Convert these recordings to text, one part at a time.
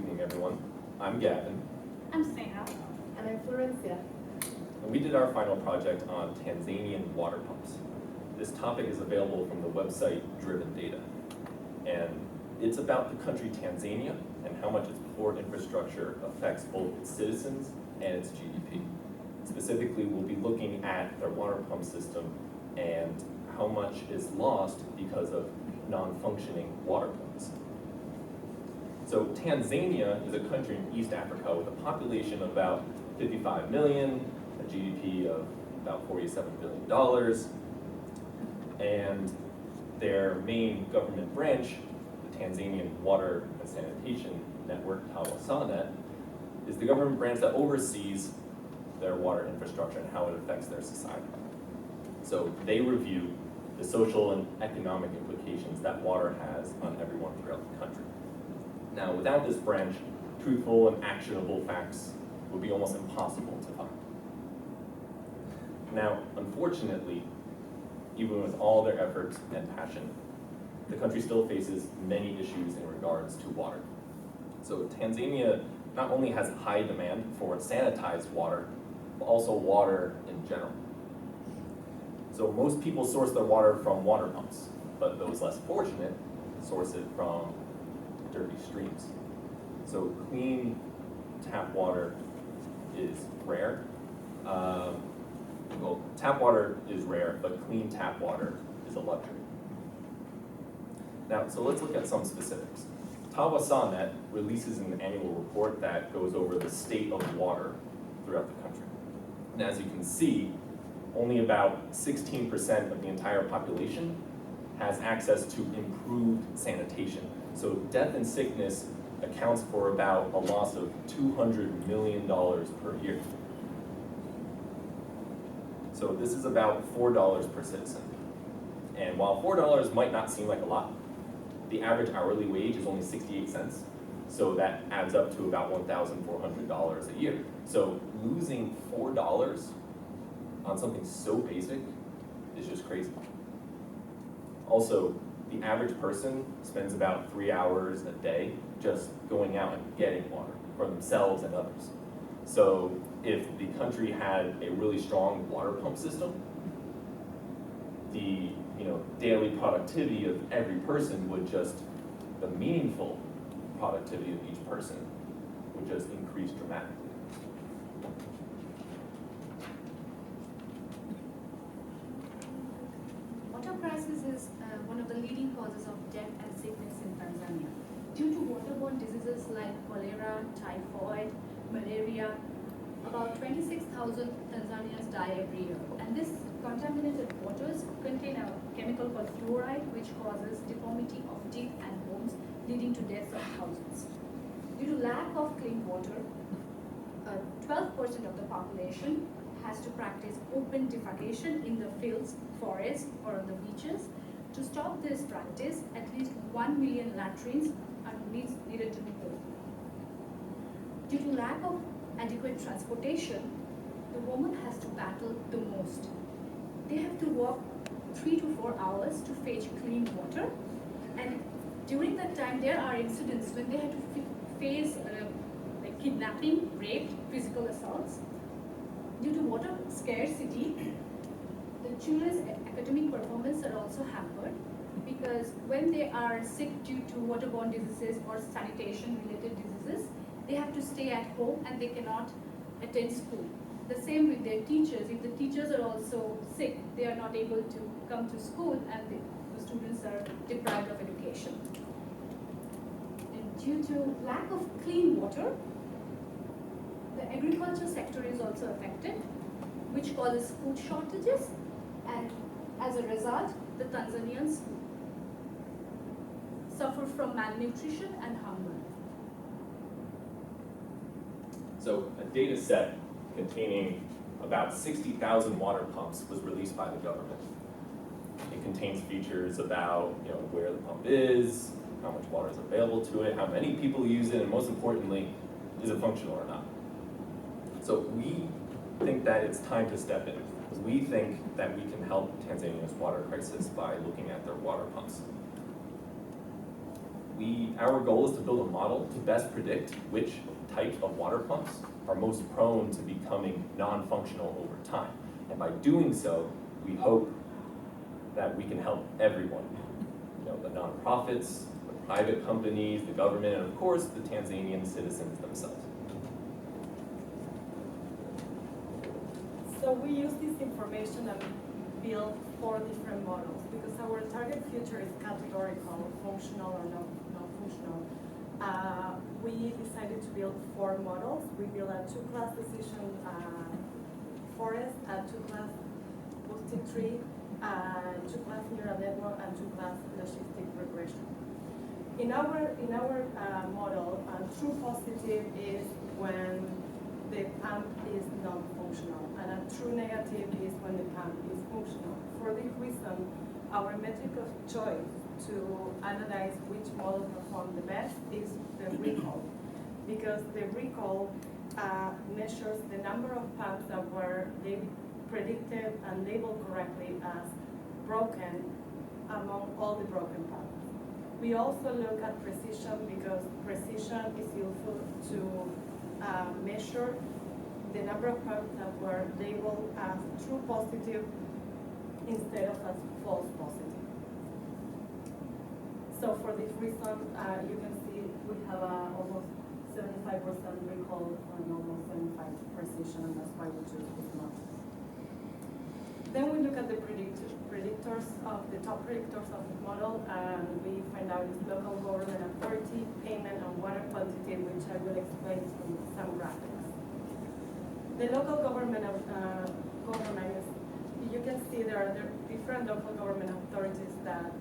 evening, everyone. I'm Gavin. I'm Sneha. And I'm Florencia. And we did our final project on Tanzanian water pumps. This topic is available from the website Driven Data. And it's about the country Tanzania and how much its poor infrastructure affects both its citizens and its GDP. Specifically, we'll be looking at their water pump system and how much is lost because of non-functioning water pumps. So Tanzania is a country in East Africa with a population of about 55 million, a GDP of about $47 billion, and their main government branch, the Tanzanian Water and Sanitation Network, TAWASANET, is the government branch that oversees their water infrastructure and how it affects their society. So they review the social and economic implications that water has on everyone throughout the country. Now, without this branch, truthful and actionable facts would be almost impossible to find. Now, unfortunately, even with all their efforts and passion, the country still faces many issues in regards to water. So Tanzania not only has high demand for sanitized water, but also water in general. So most people source their water from water pumps, but those less fortunate source it from dirty streams. So clean tap water is rare. Well, tap water is rare, but clean tap water is a luxury. Now, so let's look at some specifics. TAWASANET releases an annual report that goes over the state of water throughout the country. And as you can see, only about 16% of the entire population has access to improved sanitation. So death and sickness accounts for about a loss of $200 million per year. So this is about $4 per citizen. And while $4 might not seem like a lot, the average hourly wage is only 68 cents. So that adds up to about $1,400 a year. So losing $4 on something so basic is just crazy. Also, the average person spends about 3 hours a day just going out and getting water for themselves and others. So if the country had a really strong water pump system, the daily productivity of every person would just, the meaningful productivity of each person would just increase dramatically. Water crisis is one of the leading causes of death and sickness in Tanzania. Due to waterborne diseases like cholera, typhoid, malaria, about 26,000 Tanzanians die every year. And this contaminated waters contain a chemical called fluoride, which causes deformity of teeth and bones, leading to deaths of thousands. Due to lack of clean water, 12% of the population has to practice open defecation in the fields, forests, or on the beaches. To stop this practice, at least 1 million latrines needed to be built. Due to lack of adequate transportation, the woman has to battle the most. They have to walk 3 to 4 hours to fetch clean water, and during that time there are incidents when they have to face like kidnapping, rape, physical assaults. Due to water scarcity, the children's academic performance are also hampered, because when they are sick due to waterborne diseases or sanitation-related diseases, they have to stay at home and they cannot attend school. The same with their teachers. If the teachers are also sick, they are not able to come to school, and the students are deprived of education. And due to lack of clean water, the agriculture sector is also affected, which causes food shortages, and as a result, the Tanzanians suffer from malnutrition and hunger. So a data set containing about 60,000 water pumps was released by the government. It contains features about where the pump is, how much water is available to it, how many people use it, and most importantly, is it functional or not? So we think that it's time to step in. We think that we can help Tanzania's water crisis by looking at their water pumps. Our goal is to build a model to best predict which types of water pumps are most prone to becoming non-functional over time. And by doing so, we hope that we can help everyone, the nonprofits, the private companies, the government, and of course, the Tanzanian citizens themselves. So we use this information and build 4 different models because our target future is categorical, functional or non-functional. We decided to build 4 models. We built a 2-class decision forest, a 2-class boosted tree, 2-class neural network, and 2-class logistic regression. In our model, true positive is when the pump is non-functional, and a true negative is when the pump is functional. For this reason, our metric of choice to analyze which model performed the best is the recall, because the recall measures the number of pumps that were predicted and labeled correctly as broken among all the broken pumps. We also look at precision because precision is useful to measure the number of pumps that were labeled as true positive instead of as false positive. So for this reason, you can see we have almost 75% recall and almost 75% precision, and that's why we choose this model. Then we look at the predictors of the top predictors of the model, and we find out it's local government authority, payment, and water quantity, which I will explain through some graphics. The local government is, you can see there are different local government authorities that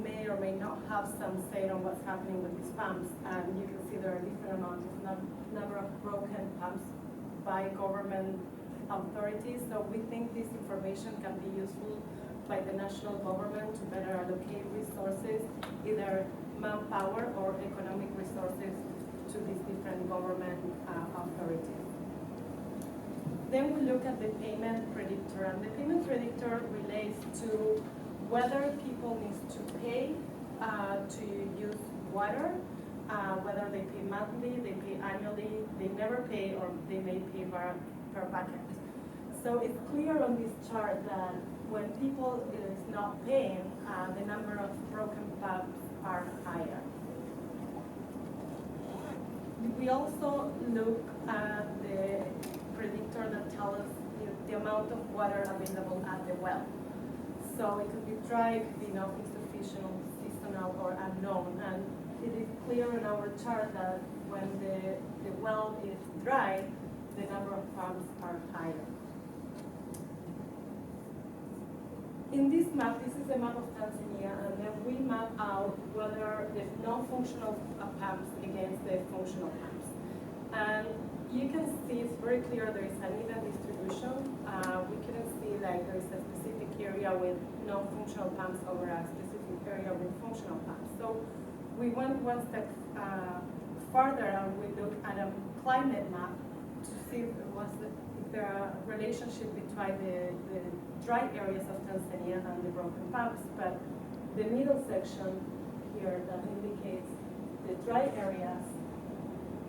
may or may not have some say on what's happening with these pumps, and you can see there are different amounts of number of broken pumps by government authorities. So we think this information can be useful by the national government to better allocate resources, either manpower or economic resources, to these different government authorities. Then we look at the payment predictor, and the payment predictor relates to whether people need to pay to use water, whether they pay monthly, they pay annually, they never pay, or they may pay per bucket. So it's clear on this chart that when people is not paying, the number of broken pumps are higher. We also look at the predictor that tells us the amount of water available at the well. So it could be dry, it could be not insufficient, seasonal, or unknown. And it is clear in our chart that when the well is dry, the number of pumps are higher. In this map, this is a map of Tanzania, and then we map out whether the non-functional pumps against the functional pumps. And you can see it's very clear there is an even distribution. We couldn't see like there is a specific area with non-functional pumps over a specific area with functional pumps. So we went one step further and we looked at a climate map to see if there are a relationship between the dry areas of Tanzania and the broken pumps. But the middle section here that indicates the dry areas,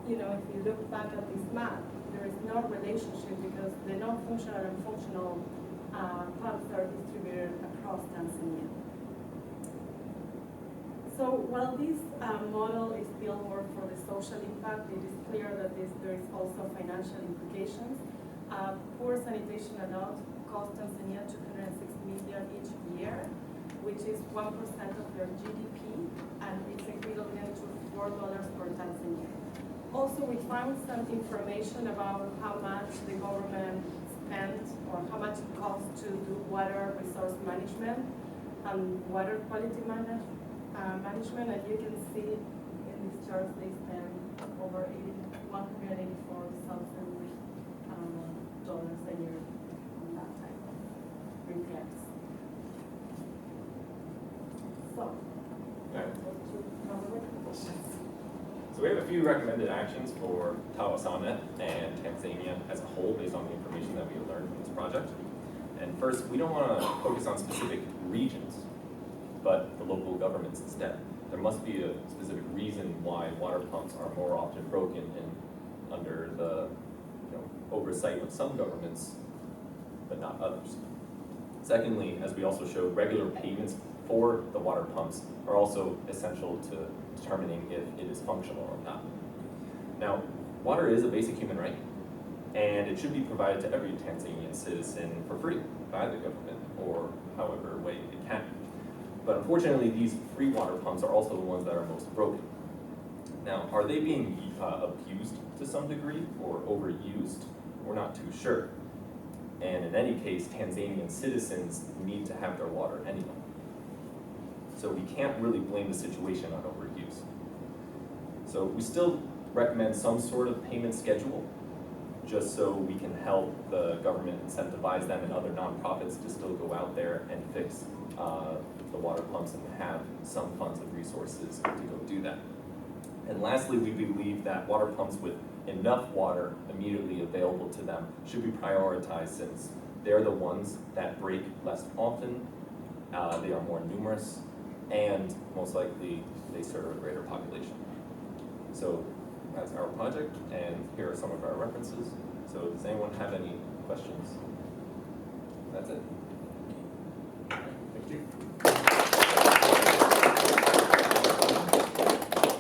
if you look back at this map, there is no relationship because the non-functional and functional pumps are distributed across Tanzania. So while this model is built more for the social impact, it is clear that there is also financial implications. Poor sanitation alone costs Tanzania $206 million each year, which is 1% of their GDP, and it's equivalent to $4 per Tanzania. Also, we found some information about how much the government spent or how much it costs to do water resource management and water quality management. And you can see in these charts they spend over $184,000 a year on that type of repairs. So, So we have a few recommended actions for Tawasamet and Tanzania as a whole based on the information that we have learned from this project. And first, we don't want to focus on specific regions, but the local governments instead. there must be a specific reason why water pumps are more often broken under the oversight of some governments, but not others. Secondly, as we also showed, regular payments for the water pumps are also essential to determining if it is functional or not. Now, water is a basic human right, and it should be provided to every Tanzanian citizen for free by the government, or however way it can. But unfortunately, these free water pumps are also the ones that are most broken. Now, are they being abused to some degree or overused? We're not too sure. And in any case, Tanzanian citizens need to have their water anyway. So we can't really blame the situation on overuse. So we still recommend some sort of payment schedule, just so we can help the government incentivize them and other nonprofits to still go out there and fix the water pumps and have some funds and resources to go do that. And lastly, we believe that water pumps with enough water immediately available to them should be prioritized, since they're the ones that break less often, they are more numerous, and most likely they serve a greater population. So that's our project, and here are some of our references. So does anyone have any questions? That's it.